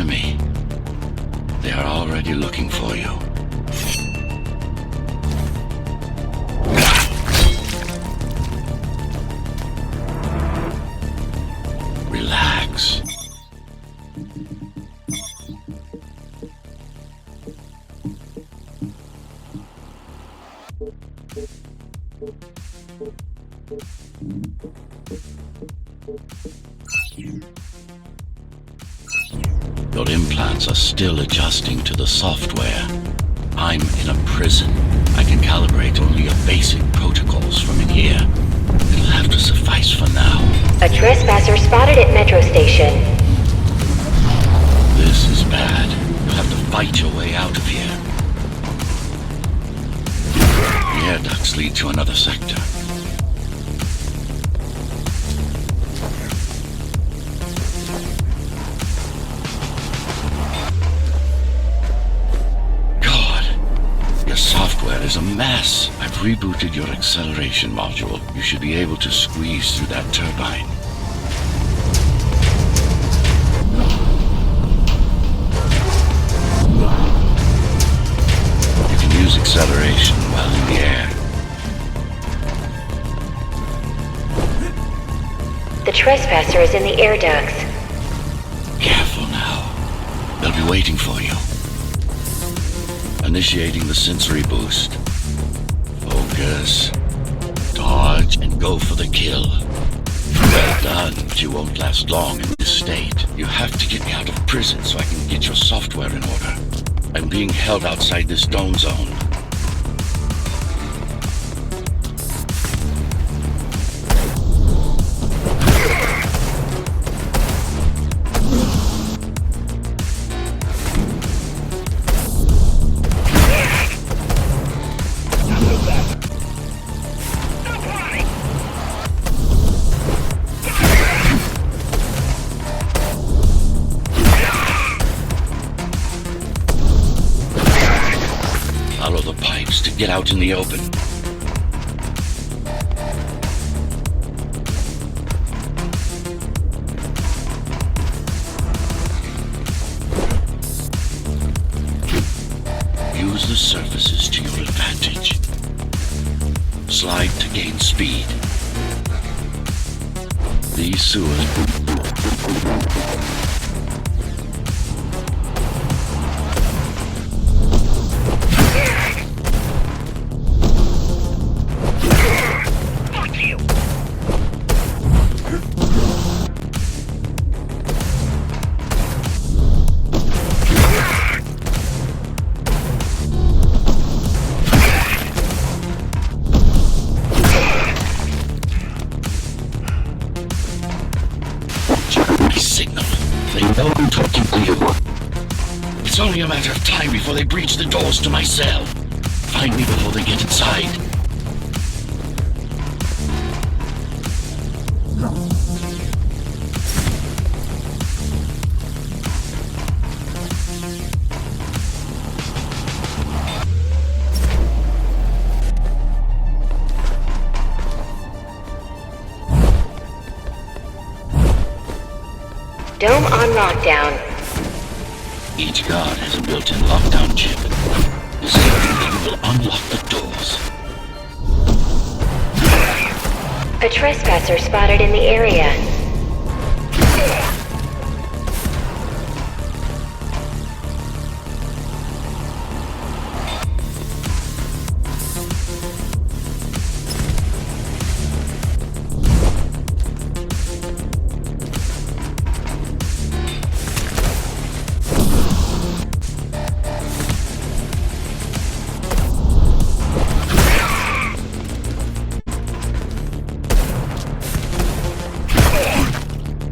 hear me? They are already looking for you. Relax. Your implants are still adjusting to the software. I'm in a prison. I can calibrate only your basic protocols from in here. It'll have to suffice for now. A trespasser spotted at Metro Station. This is bad. You'll have to fight your way out of here. The air ducts lead to another sector. Your software is a mess. I've rebooted your acceleration module. You should be able to squeeze through that turbine. You can use acceleration while in the air. The trespasser is in the air ducts. Careful now. They'll be waiting for you. Initiating the sensory boost. Focus. Dodge and go for the kill. Well done, but you won't last long in this state. You have to get me out of prison so I can get your software in order. I'm being held outside this dome zone. Follow the pipes to get out in the open. Use the surfaces to your advantage. Slide to gain speed. These sewers... signal. They know I'm talking to you. It's only a matter of time before they breach the doors to my cell. Find me before they get inside. Dome on lockdown. Each guard has a built-in lockdown chip. This area will unlock the doors. A trespasser spotted in the area.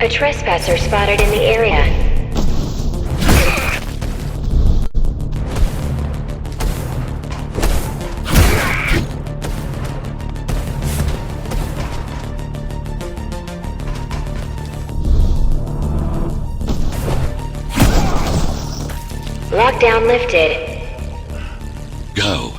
A trespasser spotted in the area. Lockdown lifted. Go.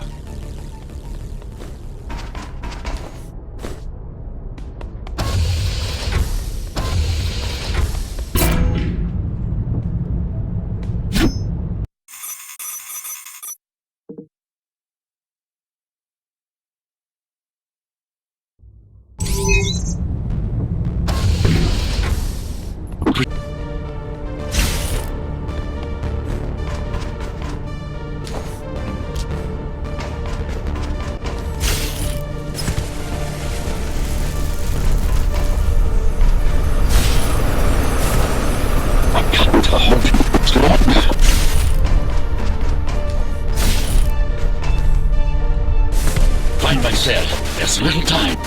Find my cell. There's little time.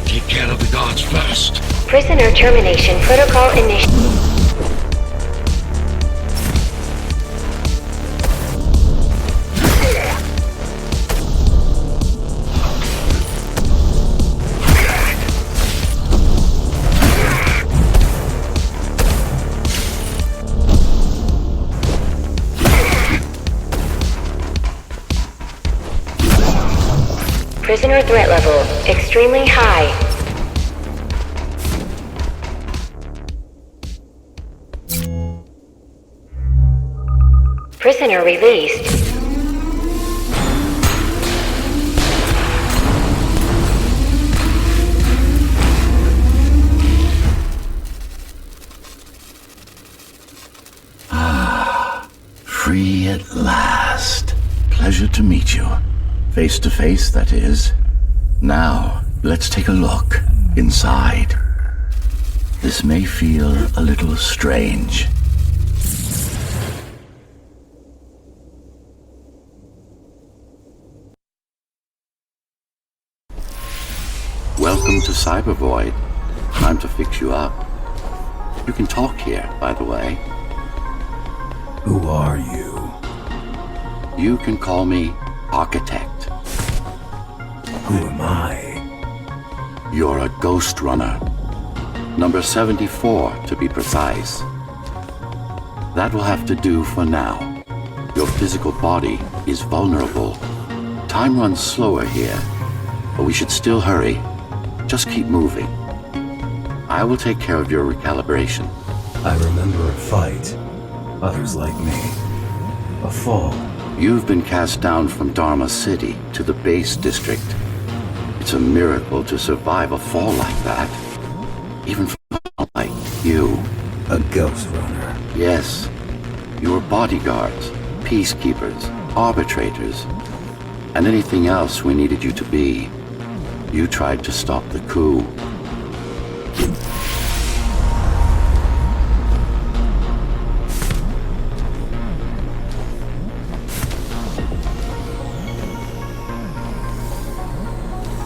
Take care of the guards first. Prisoner termination protocol initiated. Prisoner threat level extremely high. Prisoner released. Free at last. Pleasure to meet you. Face to face, that is. Now, let's take a look inside. This may feel a little strange. Welcome to Cybervoid. Time to fix you up. You can talk here, by the way. Who are you? You can call me Architect. Who am I? You're a Ghostrunner. Number 74, to be precise. That will have to do for now. Your physical body is vulnerable. Time runs slower here, but we should still hurry. Just keep moving. I will take care of your recalibration. I remember a fight. Others like me. A fall. You've been cast down from Dharma City to the base district. It's a miracle to survive a fall like that. Even for someone like you. A Ghostrunner. Yes. You were bodyguards, peacekeepers, arbitrators, and anything else we needed you to be. You tried to stop the coup.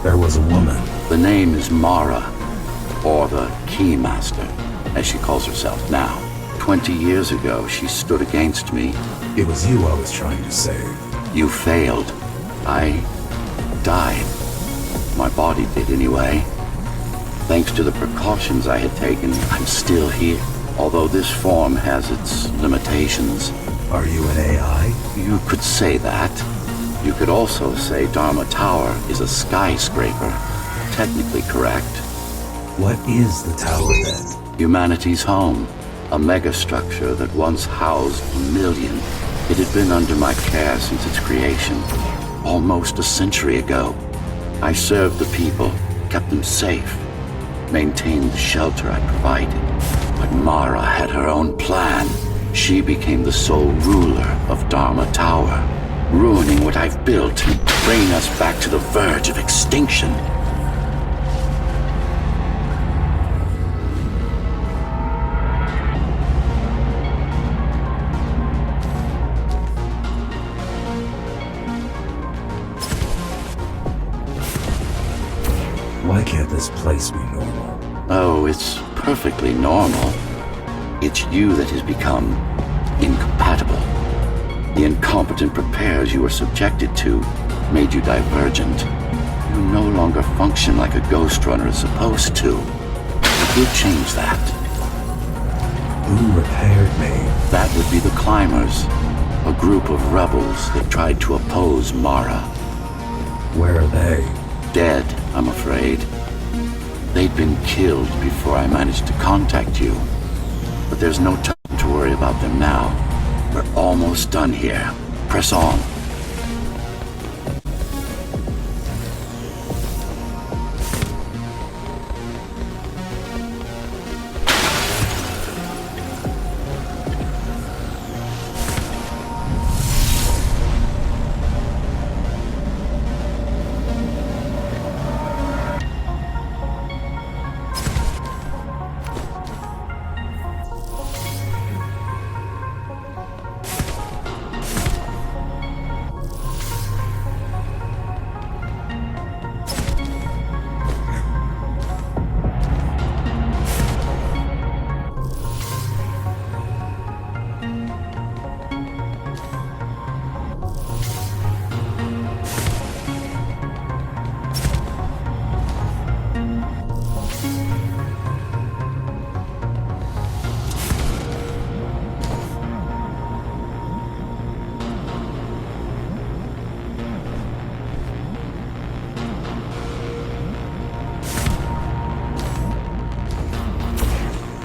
There was a woman. The name is Mara, or the Keymaster, as she calls herself now. 20 years ago, she stood against me. It was you I was trying to save. You failed. I died. My body did anyway. Thanks to the precautions I had taken, I'm still here. Although this form has its limitations. Are you an AI? You could say that. You could also say Dharma Tower is a skyscraper. Technically correct. What is the tower then? Humanity's home. A megastructure that once housed 1 million. It had been under my care since its creation. Almost a century ago. I served the people, kept them safe, maintained the shelter I provided. But Mara had her own plan. She became the sole ruler of Dharma Tower, ruining what I've built and bringing us back to the verge of extinction. Why can't this place be normal? Oh, it's perfectly normal. It's you that has become incompatible. The incompetent repairs you were subjected to made you divergent. You no longer function like a Ghostrunner is supposed to. We'll change that. Who repaired me? That would be the Climbers, a group of rebels that tried to oppose Mara. Where are they? Dead, I'm afraid. They'd been killed before I managed to contact you. But there's no time to worry about them now. We're almost done here. Press on.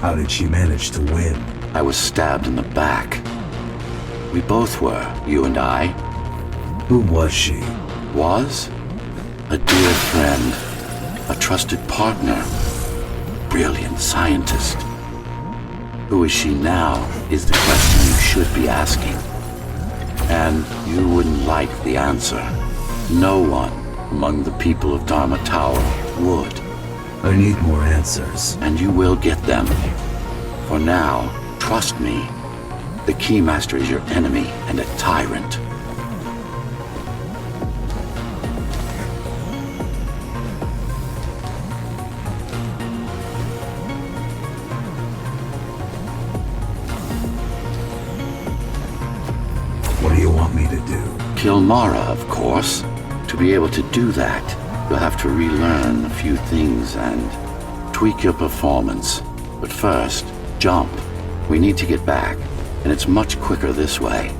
How did she manage to win? I was stabbed in the back. We both were, you and I. Who was she? Was? A dear friend. A trusted partner. Brilliant scientist. Who is she now is the question you should be asking. And you wouldn't like the answer. No one among the people of Dharma Tower would. I need more answers. And you will get them. For now, trust me. The Keymaster is your enemy and a tyrant. What do you want me to do? Kill Mara, of course. To be able to do that, you'll have to relearn a few things and tweak your performance. But first, jump. We need to get back, and it's much quicker this way.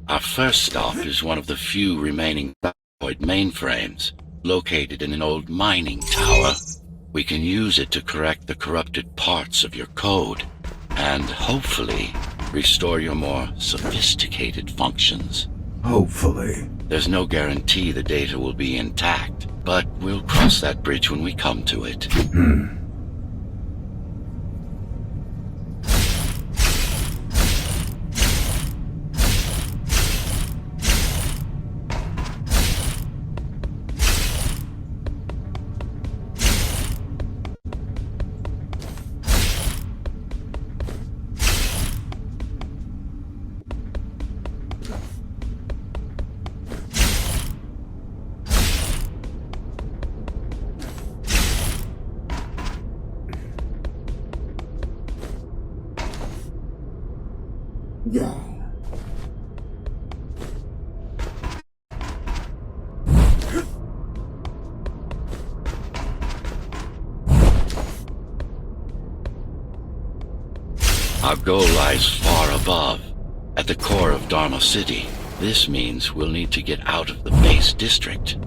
Our first stop is one of the few remaining mainframes, located in an old mining tower. We can use it to correct the corrupted parts of your code, and hopefully restore your more sophisticated functions. Hopefully. There's no guarantee the data will be intact, but we'll cross that bridge when we come to it. Our goal lies far above, at the core of Dharma City. This means we'll need to get out of the base district.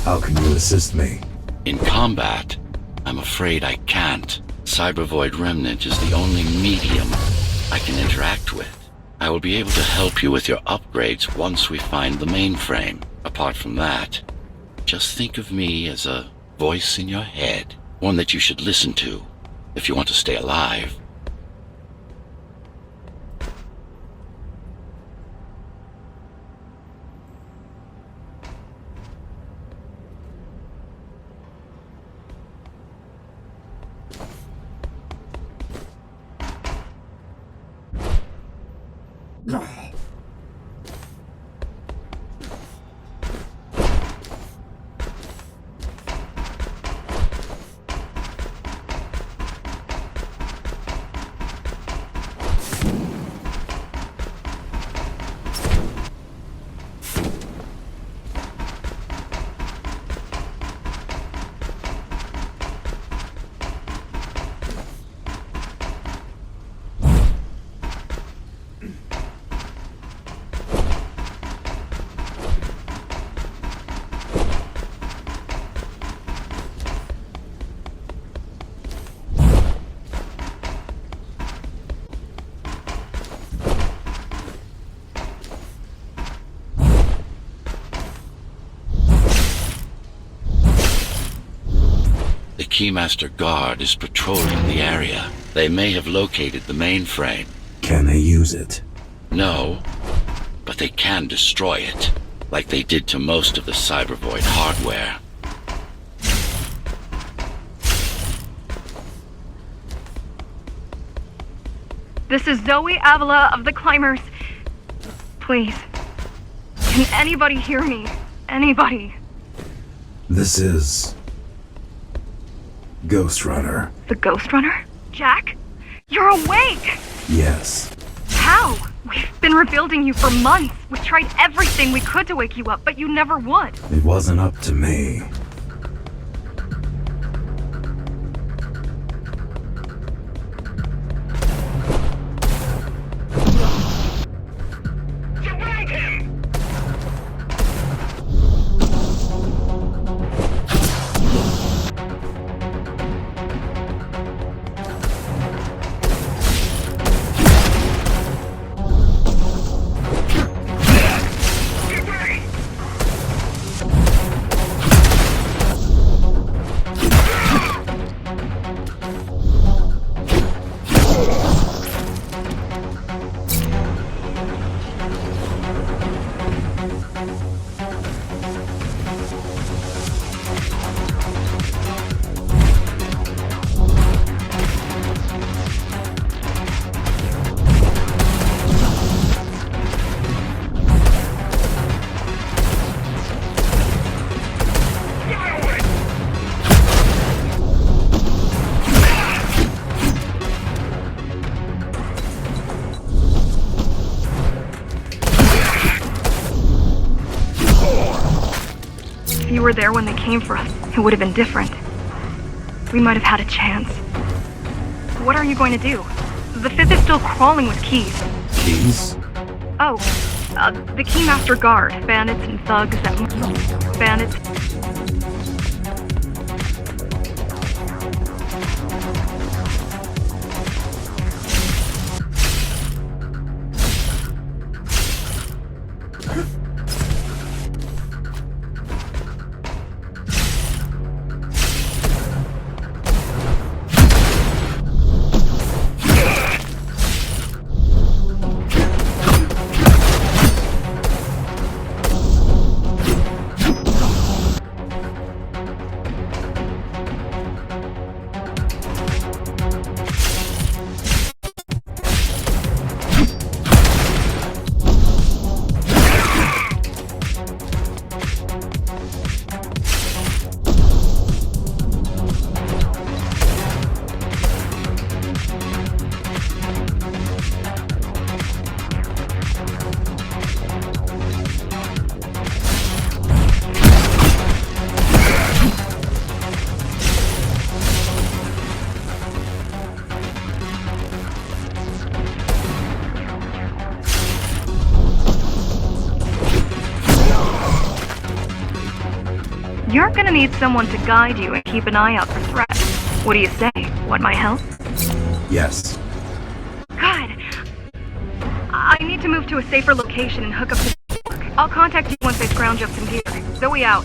How can you assist me? In combat, I'm afraid I can't. Cybervoid Remnant is the only medium I can interact with. I will be able to help you with your upgrades once we find the mainframe. Apart from that, just think of me as a voice in your head, one that you should listen to if you want to stay alive. Keymaster Guard is patrolling the area. They may have located the mainframe. Can they use it? No, but they can destroy it, like they did to most of the Cybervoid hardware. This is Zoe Avila of the Climbers. Please. Can anybody hear me? Anybody? This is... Ghostrunner. The Ghostrunner? Jack? You're awake! Yes. How? We've been rebuilding you for months. We've tried everything we could to wake you up, but you never would. It wasn't up to me. If you were there when they came for us, it would have been different. We might have had a chance. What are you going to do? The Fifth is still crawling with keys. Keys? Oh, the Keymaster Guard. Bandits and thugs and... bandits... You're gonna need someone to guide you and keep an eye out for threats. What do you say? Want my help? Yes. Good. I need to move to a safer location and hook up to the network. I'll contact you once I scrounge up some gear. Zoe out.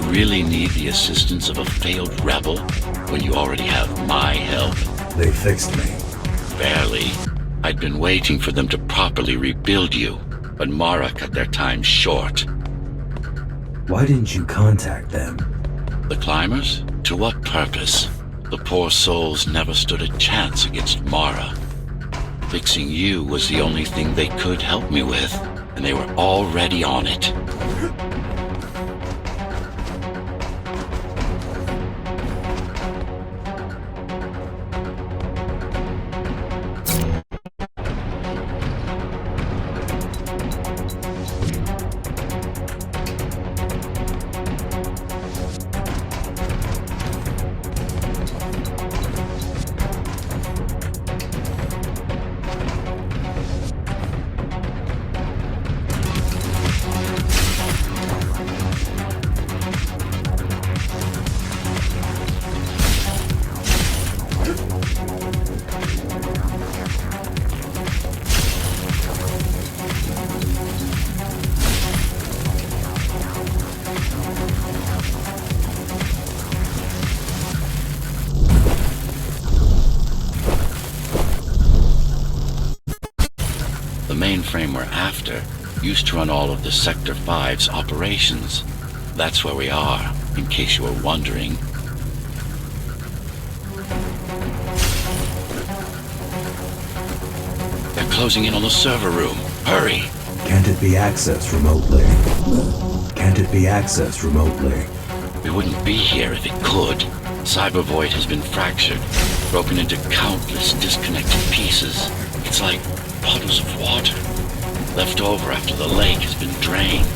Really need the assistance of a failed rebel when you already have my help? They fixed me. Barely. I'd been waiting for them to properly rebuild you. but Mara cut their time short. Why didn't you contact them? The climbers? To what purpose? The poor souls never stood a chance against Mara. Fixing you was the only thing they could help me with, and they were already on it. The mainframe we're after used to run all of the Sector 5's operations. That's where we are, in case you were wondering. They're closing in on the server room. Hurry! Can't it be accessed remotely? Can't it be accessed remotely? We wouldn't be here if it could. Cyber Void has been fractured, broken into countless disconnected pieces. It's like puddles of water, left over after the lake has been drained.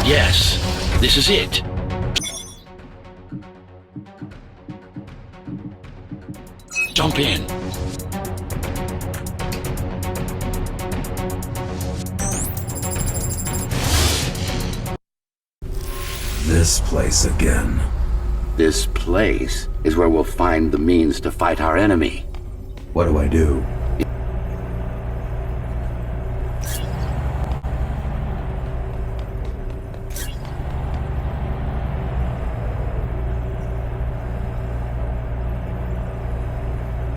Yes, this is it. Jump in. This place again. This place is where we'll find the means to fight our enemy. What do I do?